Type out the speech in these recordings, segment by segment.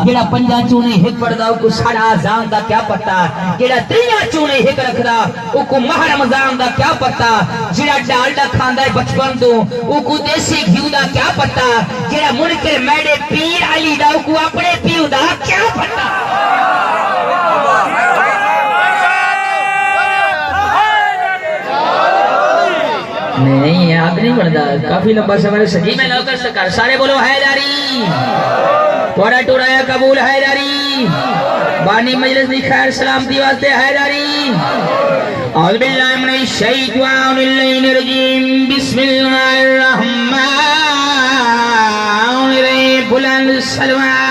जेड़ा पंजा चूने हिक पड़दा को सारा आजान दा क्या पता, जेड़ा त्रिया चूने हिक रखदा उको माह रमजान दा क्या पता, जेड़ा डालडा खांदा है बचपन तो उको देसी घी दा क्या पता, जेड़ा मुनकर मैडे पीर अली दा उको अपने पीर दा क्या पता। नहीं याद नहीं बनता, काफी लंबा समय सजी में नौकर सरकार सारे बोलो हैदारी, थोड़ा टुराया कबूल हैदारी, बानी मजलिस दी खैर सलामती वास्ते हैदारी। औज़ु बिल्लाहि मिनश शैतानिर रजीम, बिस्मिल्लाहिर रहमानिर रहीम, बुलंद सलवात।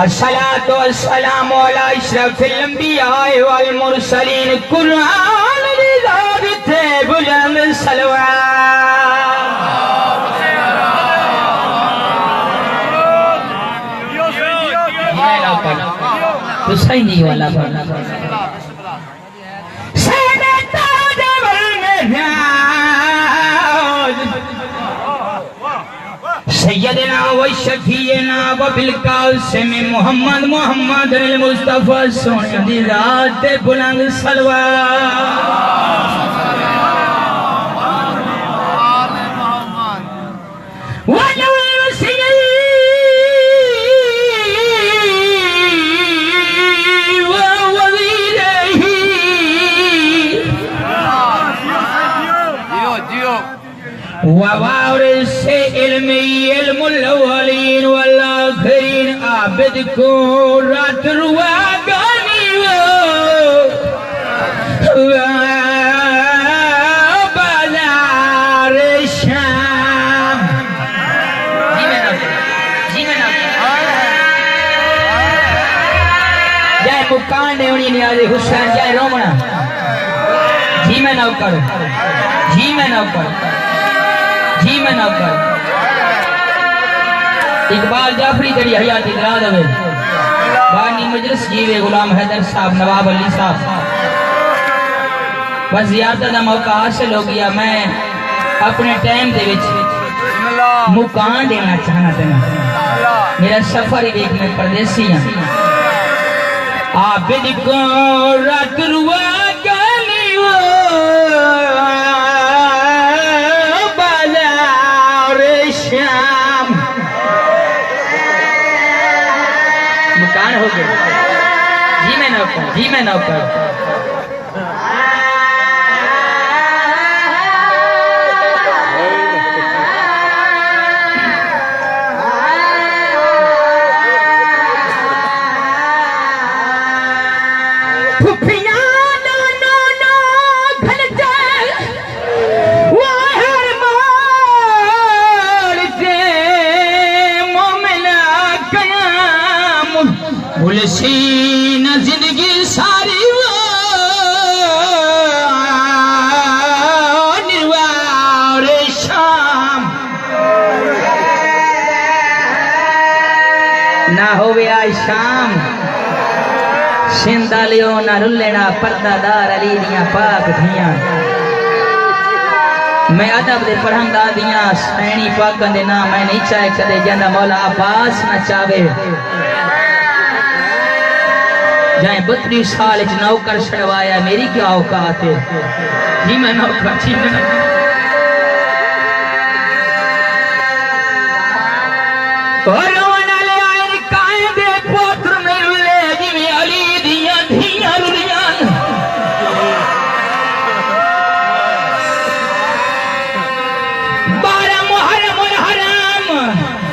अस्सलातु वस्सलामु अला अशरफिल अंबिया वल मुरसलीन, कुरान दी ज़ात थे बुलंद सलवात। तो सही नहीं वाला सैयदना व शफीना व बिलकासिम मोहम्मद मोहम्मद अल मुस्तफा सोने दी रात बुलंद सलवात। ववारिसे इल्मी इल्मुल अव्वलीन वल आखिरीन, आबिद को रात रुआ गानी वो बाज़ार शाम। जी मैं ना जाए मुकान देवनी नियाज़े हुसैन जाए रोमना। जी मैं नौकर, जी मैं नौकर, जी मैं नौकर। इकबाल जाफरी तेरी हयाती दराज है, बानी मजलिस जीवे गुलाम हैदर साहब, नवाब अली साहब। बस ज़ियारत का मौका हासिल हो गया। मैं अपने टाइम दे विच मुकान देना चाहना था। मेरा सफर ही देख मैं परदेसी हाँ। आबिद को रात रुआ गानी वो शाम। मुकान हो गया। जी मैं नौकर, जी मैं नौकर। न जिंदगी सारी निर्वार शाम ना होवे आज शाम। सिंदा लियो ना रुलेना पर्दादार अली दियां पाक धियां। मैं अदब दे पढ़ंदा दियां सैनी पाकन दे नाम मैं नहीं चाहे कदे जंदा मौला अब्बास न चावे। जाए 32 साल नौकर छड़वाया, मेरी क्या औकात है। जी मैं नौकर, जी मैं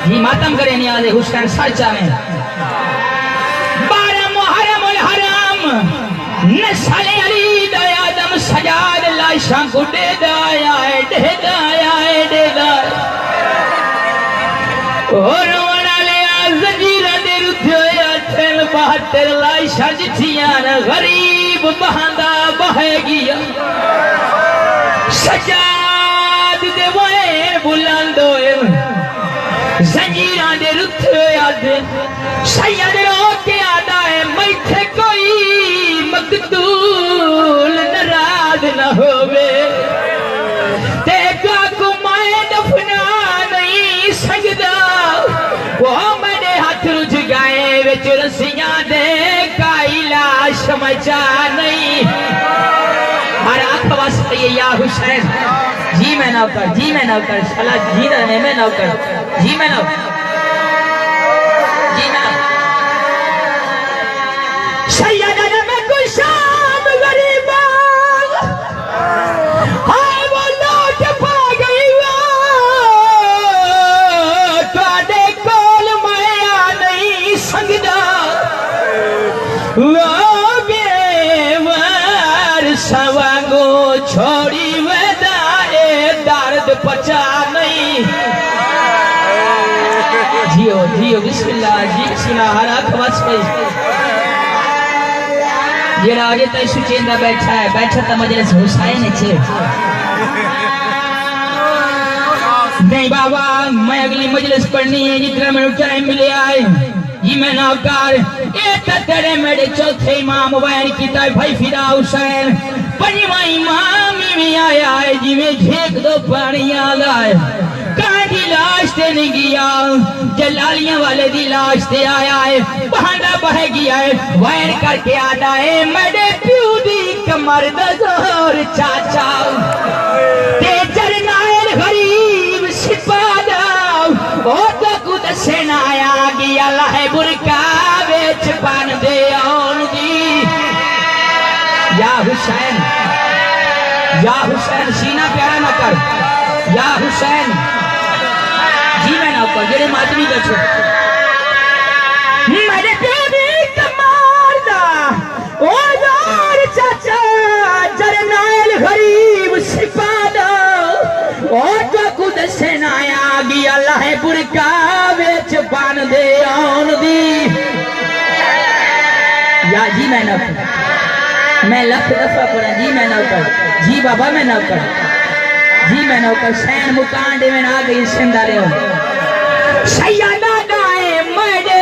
जी मातम करे नियाज़े हुसैन सरचा में। नस्ल अली दयादम सजाद लाशा को दे दाया है, दे दाया है, दे दाया। और वाले जजीरा दे रुधिया तेल बहत्तर लाशा जिथियां गरीब बहंदा बहेगिया। सजाद दे वए जंजीरां दे रुख आदे सैयद रो के आदा है मैथे कोई मकतूल नाराज न होवे ते को मैं दफना नहीं सकदा वो मेरे हाथ रुझ गए विच रस्सियां दे काई लाश मचा नहीं हर आंख वास्ते या हुसैन जी मैं नौकर जी मैं नौकर सला जी रहने में नौकर जी मैं नौकर जी मैं सैयद में कोई शाम गरीबा हाय वो लौट पा गई तुहाडे कोल मैं आ नहीं सकदा सवांगो छोड़ी वेदा ए दर्द पचा नहीं जियो जियो बिस्मिल्लाह जी बिस्मिल्लाह हर आंख बस पे जेड़ा अजे तक सुचेंदा बैठा तो मजलिस हुसैन छे नहीं बाबा मैं अगली मजलिस पढ़नी है जितना मेरे टाइम मिले आए जी मैं नौकर ए तेरे मेरे चौथे इमाम बयान किया भाई फिदा हुसैन पंजवा इमाम में आया है जिमें झेक दो पानी आला है कांडी लाश ते नहीं गया जलालियां वाले दी लाश ते आया है बहाना बह गया है वैन करके आदा है मेरे प्यू दी कमर दा जोर चाचा ते जरनाइल गरीब सिपादा ओ तो कुद सेनाया गया लाहे बुरका बेच बन दे आउन दी या हुसैन सीना प्यारा ना कर या हुसैन जी मैं ना कर जेरे मातमी बैठो मेरे बेबी कमार दा ओ यार चाचा जरनाइल गरीब सिपादा ओ तो कुद सेनाया गया लाहे बुरका बेच बन दे आउन दी या जी मैं ना मैं लख दफा पढ़ा जी मैं नौकर जी बाबा मैं नौकर जी मैं नौकर सैन मुकान दे में आ गई सिंदा रे सैयदा दाए मेरे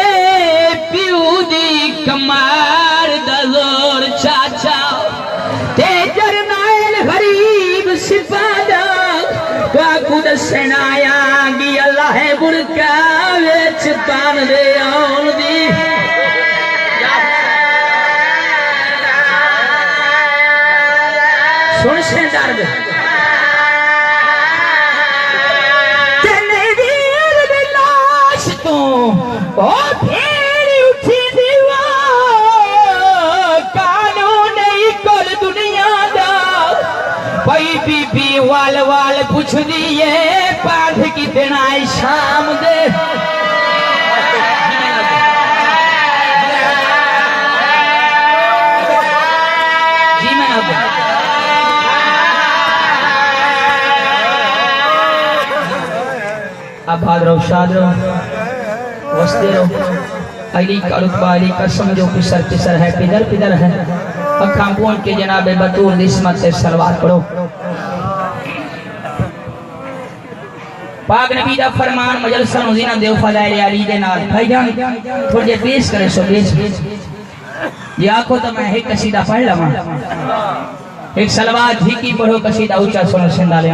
प्यू दी कमार दा जोर चाचा ते जरनाइल गरीब सिपादा का कुद सेनाया गी अल्लाह बुरका विच बन दे आउन दी सुन से दर्द तेने वीर दी लाश तो ओ फिर उठी दीवा कानून नहीं कोल दुनिया दा पई बीबी वाल वाल पुछ दिए पाठ कितना शाम दे जी मैं आबाद रहो शाद रहो वसते रहो अली का रुतबा अली का समझो पिसर है पिदर है अखा पहुंच के जनाबे बतूल इस्मत से सलवात पढ़ो पाक नबी दा फरमान मजलसा नुज़ीना देव फज़ाइल अली दे नाल भाईजान थोड़ी जे पेश करे सो पेश ये आखो तो मैं एक कसीदा पढ़ लवा एक सलवात झीकी पढ़ो कसीदा ऊंचा सुनो सिंदा ले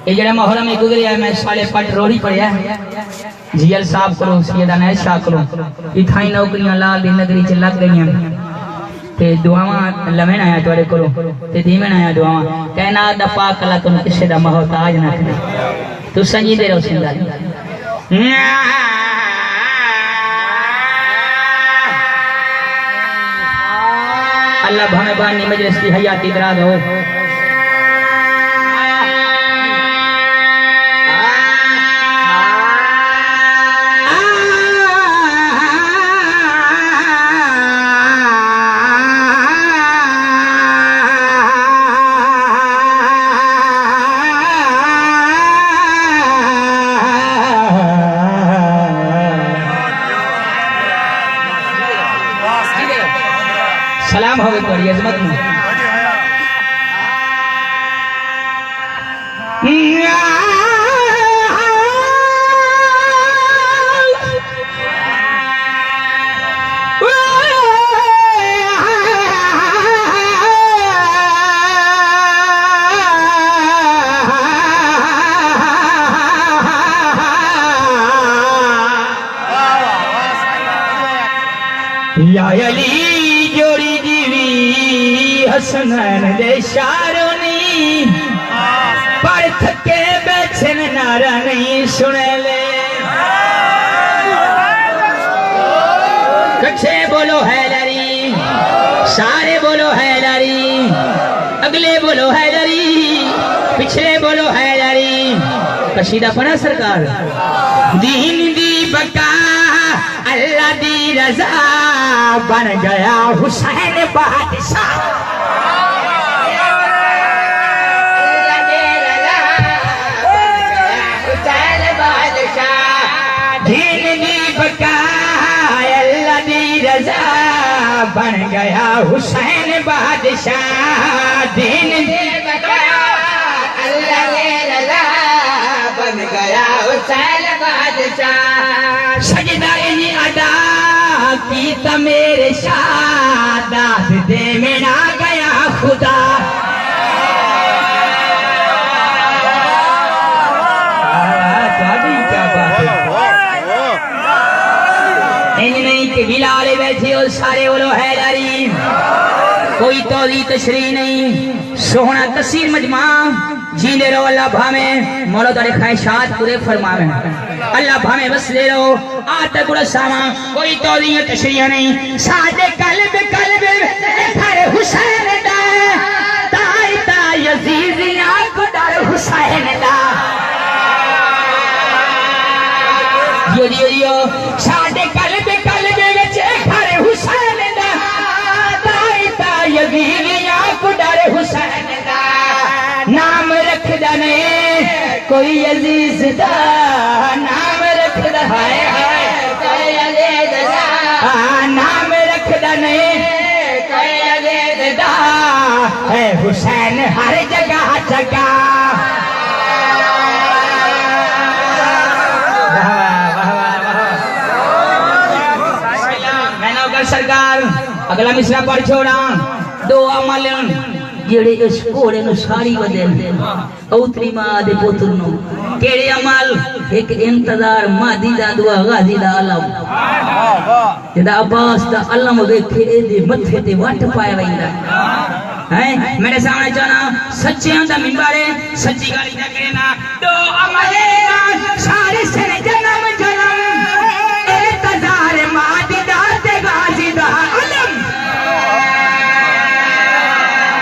ये जरा मुहर्रम में गुजरिया मैं साले पट रोड़ी पड़िया जीएल साहब करो सैयदा नैशा करो इथाई नौकरियां लाल दी नगरी च लग गईयां ते दुआवां लवेन आया तोड़े करो ते दीवेन आया दुआवां कहना दा पाक अल्लाह तुम किसे दा मोहताज ना करे तू संजी दे रहो सिंदा अल्लाह भाने बानी मजलिस की हयाती दराज हो सलाम हो गई तुम्हारी अजमत में अली जोड़ी जीवी हसनैन दे शारोनी पर थके बैठन नारा नहीं सुने ले कच्छे बोलो हैदरी सारे बोलो हैदरी अगले बोलो हैदरी पिछले बोलो हैदरी कशीदा पढ़ा सरकार दीन दी बका अल्लाह दी रजा बन गया हुसैन बादशाह दीन दी बका अल्लाह दी रजा बन गया हुसैन बादशाह दीन दी बका अल्लाह दी रजा बन गया हुसैन बादशाह सजदा ही अदा की त मेरे शाह दाद दे मेरा गया खुदा नहीं कि बिलाले बैठे हो सारे बोलो हैदरी कोई तौली तशरी नहीं सोहना तसीर मजमा जीने रहो अल्लाह भावे मौला तारे ख्वाहिशात पूरे फरमावे अल्लाह भावे बस ले रहो आते गुड़ा सामा कोई तौली तशरी नहीं सादे कल्ब हर हुसैन दा ताई ता यजीद आंख डर हुसैन दा यो सादे कल्ब विच हर हुसैन दा ताई ता यजीद आंख डर हुसैन दा नाम रखदा ने कोई अजीज दा नाम रखदा हाय हाय कोई अजीज दा नाम रखदा ने कोई अजीज दा है हुसैन हर जगह जगह सरकार अगला मिसरा पढ़ छोड़ा दो अमल जेड़े इस घोड़े नु सारी बदल औतरी मां दे पुत्र नु केड़े अमल एक इंतजार मादी दा दुआ गाजी दा अलम जदा अब्बास दा अलम वेखे दे मथे ते वट पाया वैंदा है मेरे सामने जाना सच्चियां दा मिंबर है सच्ची गाली दा कहना दो अमल सारे सिर जन्म जन्म इंतजार मादी दा ते गाजी दा अलम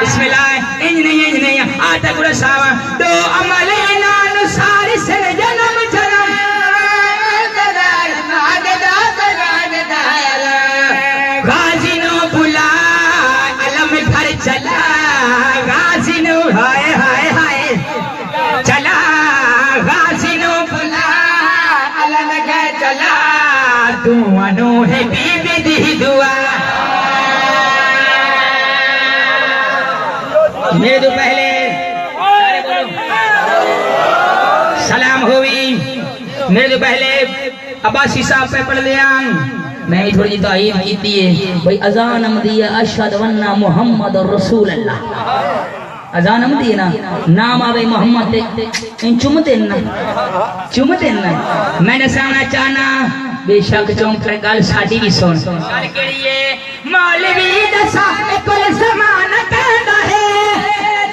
बिस्मिल्लाह इंज नहीं आता गुड़ा सावा दो अमले नाल सारे सिर जन्म जन्म गाजी नो बुला अलम घर चला गाजी नो हाय हाय हाय चला गाजी नो बुला अलम घर चला दुआ नो है बीबी दी दुआ मेरे तो पहले सलाम हुई मेरे तो पहले अब्बासी साहब पे पढ़ लिया मैं थोड़ी तारीफ की थी भाई अजान अमदी अशहदु अन्ना मुहम्मद रसूल अल्लाह अजान अमदी ना नाम आवे मोहम्मद इन चुमते ना मैंने सामना चाहना बेशक चौंक गल साडी भी सुन गल केड़ी है मौलवी दसा कुल ज़माना कहंदा है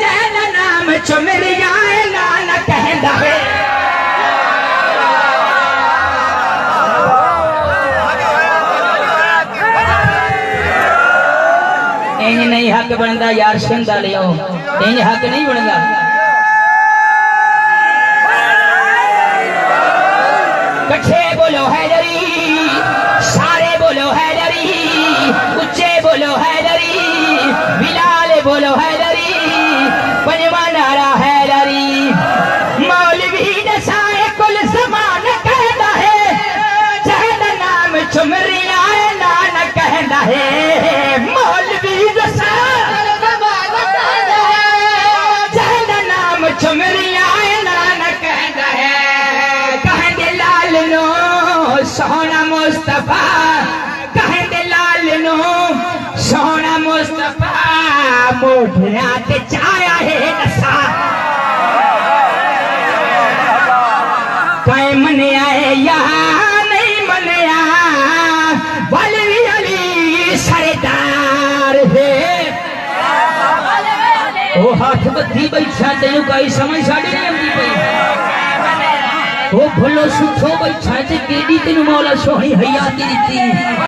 जेना नाम चुमरिया लाल कहंदा है इंज नहीं हक बनदा यार सिंधा लियो इंज हक नहीं बनदा कच्छे बोलो हैदरी सारे बोलो हैदरी उच्चे बोलो हैदरी बिलाल बोलो हैदरी पंजवा नारा हैदरी मौलवी दसाए कुल ज़मान कहता है जहदा नाम चुमरिया नान कहता है मौलवी दसा जहदा नाम चुमरिया नान कहता है कहते लाल नो सोना मुस्तफा कहते लाल नो सोना मुस्तफा मोढ़िया ते चाया है नशा कई मनिया है यहाँ नहीं मनिया बलवी अली ਉਹ ਹੱਥ ਬੱਧੀ ਬੈਠਾ ਤੈਨੂੰ ਕੋਈ ਸਮਝ ਸਾਡੀ ਨਹੀਂ ਆਉਂਦੀ ਪਈ ਉਹ ਭੁੱਲੋ ਸੁੱਥੋ ਬੈਠਾ ਤੇ ਕਿਹੜੀ ਤੈਨੂੰ ਮੌਲਾ ਸੋਹਣੀ ਹਯਾਤੀ ਦਿੱਤੀ